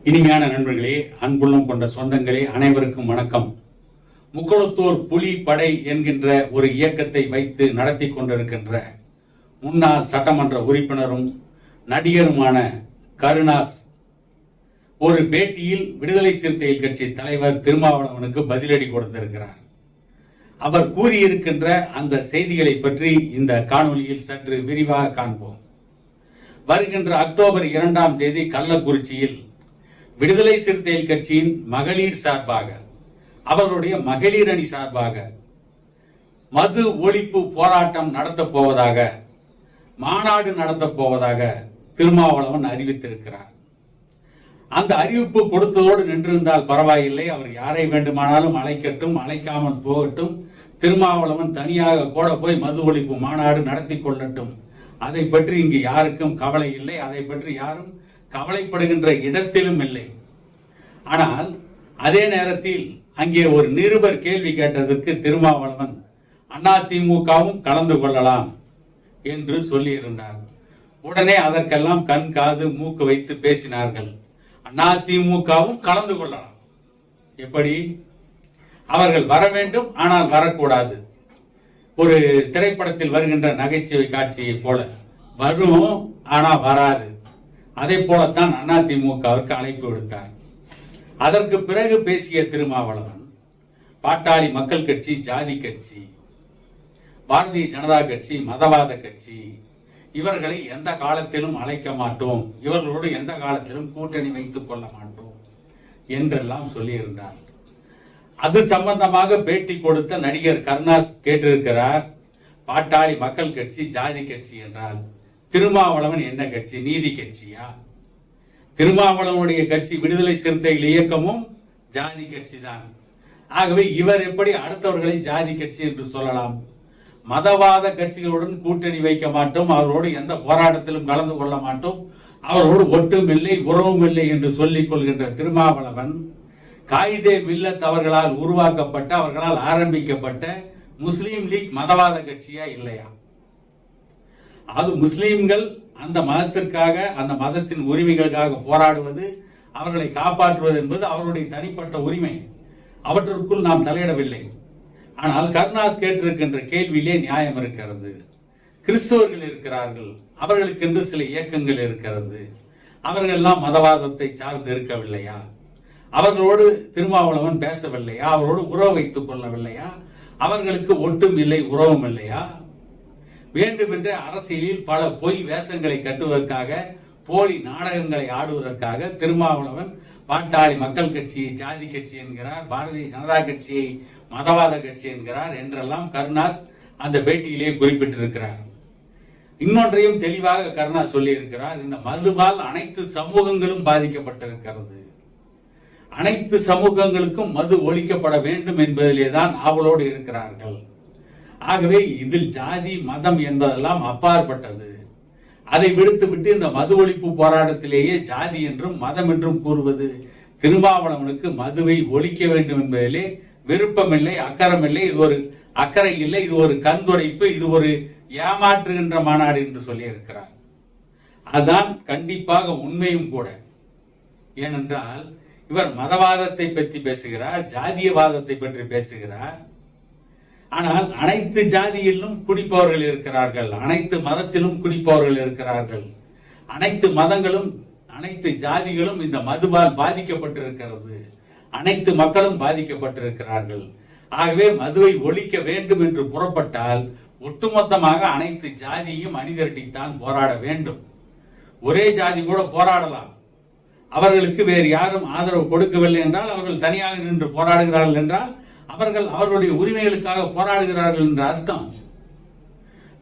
இனிமையான நண்பர்களே, அன்புள்ளம் கொண்ட சொந்தங்களே, அனைவருக்கும் வணக்கம். முக்குளத்தூர் புலி படை என்கின்ற ஒரு இயக்கத்தை வைத்து நடத்தி கொண்டிருக்கின்ற முன்னாள் சட்டமன்ற உறுப்பினரும் நடிகருமான கருணாஸ் ஒரு பேட்டியில் விடுதலை சிறுத்தைகள் கட்சி தலைவர் திருமாவளவனுக்கு பதிலடி கொடுத்திருக்கிறார். அவர் கூறியிருக்கின்ற அந்த செய்திகளை பற்றி இந்த காணொலியில் சற்று விரிவாக காண்போம். வருகின்ற அக்டோபர் 2ஆம் தேதி கள்ளக்குறிச்சியில் விடுதலை சிறுத்தைகள் கட்சியின் மகளிர் சார்பாக, அவர்களுடைய மகளிர் அணி சார்பாக மது ஒழிப்பு போராட்டம் நடத்தப் போவதாக, மாநாடு நடத்தப் போவதாக திருமாவளவன் அறிவித்திருக்கிறார். அந்த அறிவிப்பு கொடுத்ததோடு நின்றிருந்தால் பரவாயில்லை, அவர் யாரை வேண்டுமானாலும் அழைக்கட்டும், அழைக்காமல் போகட்டும், திருமாவளவன் தனியாக கூட போய் மது ஒழிப்பு மாநாடு நடத்தி கொள்ளட்டும். அதை பற்றி இங்கு யாருக்கும் கவலை இல்லை, அதை பற்றி யாரும் கவலைப்படுகின்ற இடத்திலும் இல்லை. ஆனால் அதே நேரத்தில் அங்கே ஒரு நிருபர் கேள்வி கேட்டதற்கு திருமாவளவன் அதிமுகவும் கலந்து கொள்ளலாம் என்று சொல்லியிருந்தார். உடனே அதற்கெல்லாம் கண் காது மூக்கு வைத்து பேசினார்கள். அதிமுகவும் கலந்து கொள்ளலாம். எப்படி? அவர்கள் வர வேண்டும், ஆனால் வரக்கூடாது. ஒரு திரைப்படத்தில் வருகின்ற நகைச்சுவை காட்சியை போல வரும், ஆனா வராது. அதே போலத்தான் அதிமுகவிற்கு அழைப்பு விடுத்தார். அதற்கு பிறகு பேசிய திருமாவளவன், பாட்டாளி மக்கள் கட்சி ஜாதி கட்சி, பாரதிய ஜனதா கட்சி மதவாத கட்சி, இவர்களை எந்த காலத்திலும் அழைக்க மாட்டோம், இவர்களோடு எந்த காலத்திலும் கூட்டணி வைத்துக் கொள்ள மாட்டோம் என்றெல்லாம் சொல்லியிருந்தார். அது சம்பந்தமாக பேட்டி கொடுத்த நடிகர் கருணாஸ் கேட்டிருக்கிறார், பாட்டாளி மக்கள் கட்சி ஜாதி கட்சி என்றால் திருமாவளவன் என்ன கட்சி? நீதி கட்சியா? திருமாவளவனுடைய கட்சி விடுதலை சிறுத்தைகள் இயக்கமும் ஜாதி கட்சி தான். ஆகவே இவர் எப்படி அடுத்தவர்களை ஜாதி கட்சி என்று சொல்லலாம்? மதவாத கட்சிகளுடன் கூட்டணி வைக்க மாட்டோம், அவர்களோடு எந்த போராட்டத்திலும் கலந்து கொள்ள மாட்டோம், அவர்களோடு ஒட்டும் இல்லை உறவும் இல்லை என்று சொல்லிக் கொள்கின்ற திருமாவளவன் காயிதே மில்லத் அவர்களால் உருவாக்கப்பட்ட, அவர்களால் ஆரம்பிக்கப்பட்ட முஸ்லீம் லீக் மதவாத கட்சியா இல்லையா? அது முஸ்லீம்கள் அந்த மதத்திற்காக, அந்த மதத்தின் உரிமைகளுக்காக போராடுவது, அவர்களை காப்பாற்றுவது என்பது அவருடைய தனிப்பட்ட உரிமை. அவற்றிற்குள் நாம் தலையிடவில்லை. ஆனால் கருணாஸ் கேட்டிருக்கின்ற கேள்வியிலே நியாயம் இருக்கிறது. கிறிஸ்தவர்கள் இருக்கிறார்கள், அவர்களுக்கென்று சில இயக்கங்கள் இருக்கிறது, அவர்கள் எல்லாம் மதவாதத்தை சார்ந்து இருக்கவில்லையா? அவர்களோடு திருமாவளவன் பேசவில்லையா? அவரோடு உறவு வைத்துக் கொள்ளவில்லையா? அவர்களுக்கு ஒட்டும் இல்லை உறவும் இல்லையா? வேண்டுமென்றே அரசியலில் பல பொய் வேஷங்களை கட்டுவதற்காக, போலி நாடகங்களை ஆடுவதற்காக திருமாவளவன் பாட்டாளி மக்கள் கட்சியை ஜாதி கட்சி என்கிறார், பாரதிய ஜனதா கட்சியை மதவாத கட்சி என்கிறார் என்றெல்லாம் கருணாஸ் அந்த பேட்டியிலே குறிப்பிட்டிருக்கிறார். இன்னொன்றையும் தெளிவாக கருணாஸ் சொல்லி இருக்கிறார், இந்த மதுவால் அனைத்து சமூகங்களும் பாதிக்கப்பட்டிருக்கிறது, அனைத்து சமூகங்களுக்கும் மது ஒழிக்கப்பட வேண்டும் என்பதிலேதான் ஆவலோடு இருக்கிறார்கள். ஆகவே இதில் ஜாதி மதம் என்பதெல்லாம் அப்பாற்பட்டது. அதை விடுத்துவிட்டு இந்த மது ஒழிப்பு போராட்டத்திலேயே ஜாதி என்றும் மதம் என்றும் கூறுவது திருமாவளவனுக்கு மதுவை ஒழிக்க வேண்டும் என்பதிலே விருப்பமில்லை, அக்கறமில்லை. இது ஒரு அக்கறை இல்லை, இது ஒரு கண்துடைப்பு, இது ஒரு ஏமாற்றுகின்ற மாநாடு என்று சொல்லி இருக்கிறார். அதுதான் கண்டிப்பாக உண்மையும் கூட. ஏனென்றால் இவர் மதவாதத்தை பற்றி பேசுகிறார், ஜாதியவாதத்தை பற்றி பேசுகிறார். ஆனால் அனைத்து ஜாதியிலும் குடிப்பவர்கள் இருக்கிறார்கள், அனைத்து மதத்திலும் குடிப்பவர்கள் இருக்கிறார்கள், அனைத்து மதங்களும் அனைத்து ஜாதிகளும் இந்த மதுவால் பாதிக்கப்பட்டிருக்கிறது, அனைத்து மக்களும் பாதிக்கப்பட்டிருக்கிறார்கள். ஆகவே மதுவை ஒழிக்க வேண்டும் என்று புறப்பட்டால் ஒட்டுமொத்தமாக அனைத்து ஜாதியையும் அணிதிரட்டித்தான் போராட வேண்டும். ஒரே ஜாதி கூட போராடலாம், அவர்களுக்கு வேறு யாரும் ஆதரவு கொடுக்கவில்லை என்றால், அவர்கள் தனியாக நின்று போராடுகிறார்கள் என்றால் அவர்கள் அவர்களுடைய உரிமைகளுக்காக போராடுகிறார்கள் என்ற அர்த்தம்.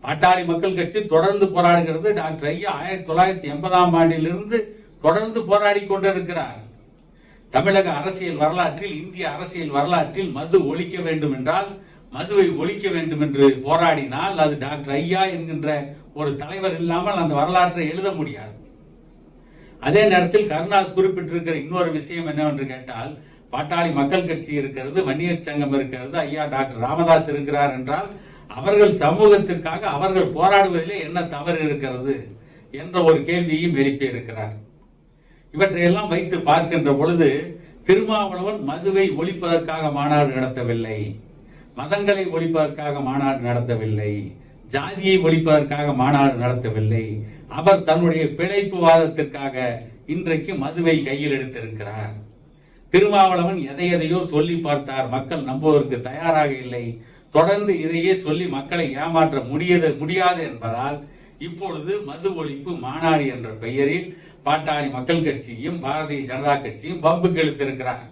பாட்டாளி மக்கள் கட்சி தொடர்ந்து போராடுகிறது. டாக்டர் ஐயா 1980ஆம் ஆண்டிலிருந்து தொடர்ந்து போராடி கொண்டிருக்கிறார். தமிழக அரசியல் வரலாற்றில், இந்திய அரசியல் வரலாற்றில் மது ஒழிக்க வேண்டும் என்றால், மதுவை ஒழிக்க வேண்டும் என்று போராடினால் அது டாக்டர் ஐயா என்கின்ற ஒரு தலைவர் இல்லாமல் அந்த வரலாற்றை எழுத முடியாது. அதே நேரத்தில் கருணாஸ் குறிப்பிட்டிருக்கிற இன்னொரு விஷயம் என்னவென்று கேட்டால், பாட்டாளி மக்கள் கட்சி இருக்கிறது, வன்னியர் சங்கம் இருக்கிறது, ஐயா டாக்டர் ராமதாஸ் இருக்கிறார் என்றால் அவர்கள் சமூகத்திற்காக அவர்கள் போராடுவதிலே என்ன தவறு இருக்கிறது என்ற ஒரு கேள்வியையும் எழுப்பி இருக்கிறார். இவற்றையெல்லாம் வைத்து பார்க்கின்ற பொழுது திருமாவளவன் மதுவை ஒழிப்பதற்காக மாநாடு நடத்தவில்லை, மதங்களை ஒழிப்பதற்காக மாநாடு நடத்தவில்லை, ஜாதியை ஒழிப்பதற்காக மாநாடு நடத்தவில்லை. அவர் தன்னுடைய பிழைப்பு வாதத்திற்காக இன்றைக்கு மதுவை கையில் எடுத்திருக்கிறார். திருமாவளவன் எதையோ சொல்லி பார்த்தார், மக்கள் நம்புவதற்கு தயாராக இல்லை. தொடர்ந்து இதையே சொல்லி மக்களை ஏமாற்ற முடியாது என்பதால் இப்பொழுது மது ஒழிப்பு மாநாடு என்ற பெயரில் பாட்டாளி மக்கள் கட்சியும் பாரதிய ஜனதா கட்சியும் பம்புக்கு இழுத்திருக்கிறார்.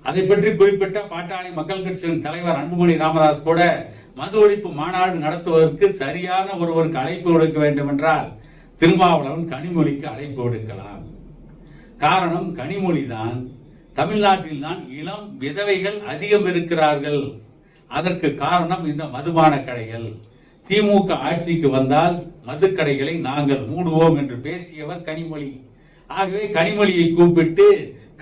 அதை பற்றி குறிப்பிட்ட பாட்டாளி மக்கள் கட்சியின் தலைவர் அன்புமணி ராமதாஸ் கூட மது ஒழிப்பு மாநாடு நடத்துவதற்கு சரியான ஒருவருக்கு அழைப்பு விடுக்க வேண்டும் என்றால் திருமாவளவன் கனிமொழிக்கு அழைப்பு விடுக்கலாம். காரணம், கனிமொழி தான் தமிழ்நாட்டில் தான் இளம் விதவைகள் அதிகம் இருக்கிறார்கள். அதற்கு காரணம் இந்த மதுபான கடைகள். திமுக ஆட்சிக்கு வந்தால் மதுக்கடைகளை நாங்கள் மூடுவோம் என்று பேசியவர் கனிமொழி. ஆகவே கனிமொழியை கூப்பிட்டு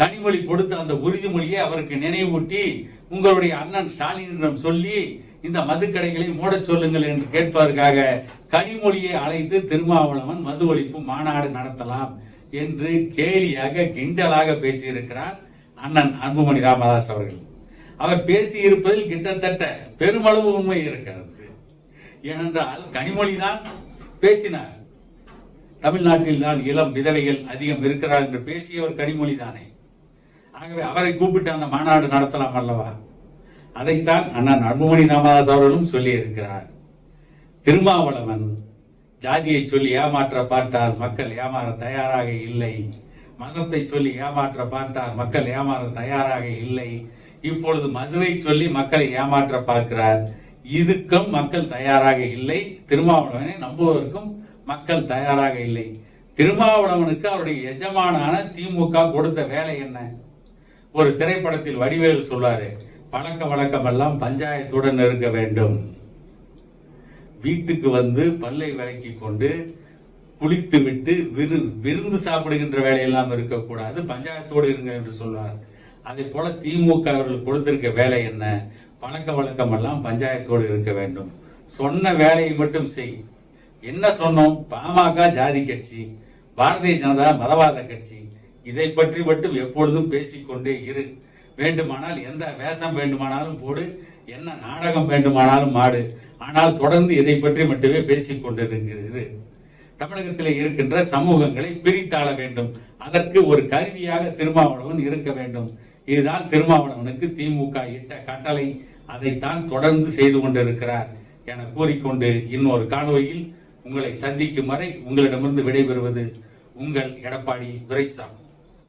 கனிமொழி கொடுத்த அந்த உறுதிமொழியை அவருக்கு நினைவூட்டி உங்களுடைய அண்ணன் ஸ்டாலினிடம் சொல்லி இந்த மதுக்கடைகளை மூட சொல்லுங்கள் என்று கேட்பதற்காக கனிமொழியை அழைத்து திருமாவளவன் மது ஒழிப்பு மாநாடு நடத்தலாம் என்று கேலியாக கிண்டலாக பேசியிருக்கிறார் அண்ணன் அன்புமணி ராமதாஸ் அவர்கள். அவர் பேசியிருப்பதில் கிட்டத்தட்ட பெருமளவு உண்மை இருக்கிறது. ஏனென்றால் கனிமொழி தான் பேசினார், தமிழ்நாட்டில் தான் இளம் விதவைகள் அதிகம் இருக்கிறார் என்று பேசியவர் கனிமொழி தானே. ஆகவே அவரை கூப்பிட்டு அந்த மாநாடு நடத்தலாம் அல்லவா? அதைத்தான் அண்ணன் அன்புமணி ராமதாஸ் அவர்களும் சொல்லி இருக்கிறார். திருமாவளவன் ஜாதியை சொல்லி ஏமாற்ற பார்த்தால் மக்கள் ஏமாற தயாராக இல்லை, மதத்தை சொல்லி ஏமாற்ற பார்த்தால் மக்கள் ஏமாற தயாராக இல்லை. இப்பொழுது மதுவை சொல்லி மக்களை ஏமாற்ற பார்க்கிறார். இதுக்கும் மக்கள் தயாராக இல்லை. திருமாவளவனை நம்புவதற்கும் மக்கள் தயாராக இல்லை. திருமாவளவனுக்கு அவருடைய எஜமானான திமுக கொடுத்த வேலை என்ன? ஒரு திரைப்படத்தில் வடிவேலு சொல்லாரு, பழக்க வழக்கமெல்லாம் பஞ்சாயத்துடன் இருக்க வேண்டும். வீட்டுக்கு வந்து பல்லை விளக்கி கொண்டு குளித்து விட்டு விருந்து சாப்பிடுகின்ற வேலையெல்லாம் இருக்கக்கூடாது, பஞ்சாயத்தோடு இருங்க என்று சொல்வார். அதே போல திமுக அவர்கள் கொடுத்திருக்க வேலை என்ன? பழக்க வழக்கம் எல்லாம் பஞ்சாயத்தோடு இருக்க வேண்டும். சொன்ன வேலையை மட்டும் செய். என்ன சொன்னோம்? பாமக ஜாதி கட்சி, பாரதிய ஜனதா மதவாத கட்சி, இதை பற்றி மட்டும் எப்பொழுதும் பேசிக்கொண்டே இரு. வேண்டுமானால் எந்த வேஷம் வேண்டுமானாலும் போடு, என்ன நாடகம் வேண்டுமானாலும் ஆடு, ஆனால் தொடர்ந்து இதை பற்றி மட்டுமே பேசிக் கொண்டிருக்கிறது. தமிழகத்தில் இருக்கின்ற சமூகங்களை பிரித்தாள வேண்டும். அதற்கு ஒரு கருவியாக திருமாவளவன் இருக்க வேண்டும். இதுதான் திருமாவளவனுக்கு திமுக இட்ட கட்டளை. அதைத்தான் தொடர்ந்து செய்து கொண்டிருக்கிறார் என கூறிக்கொண்டு இன்னொரு காணொலியில் உங்களை சந்திக்கும் வரை உங்களிடமிருந்து விடைபெறுவது உங்கள் எடப்பாடி துரைசாமி.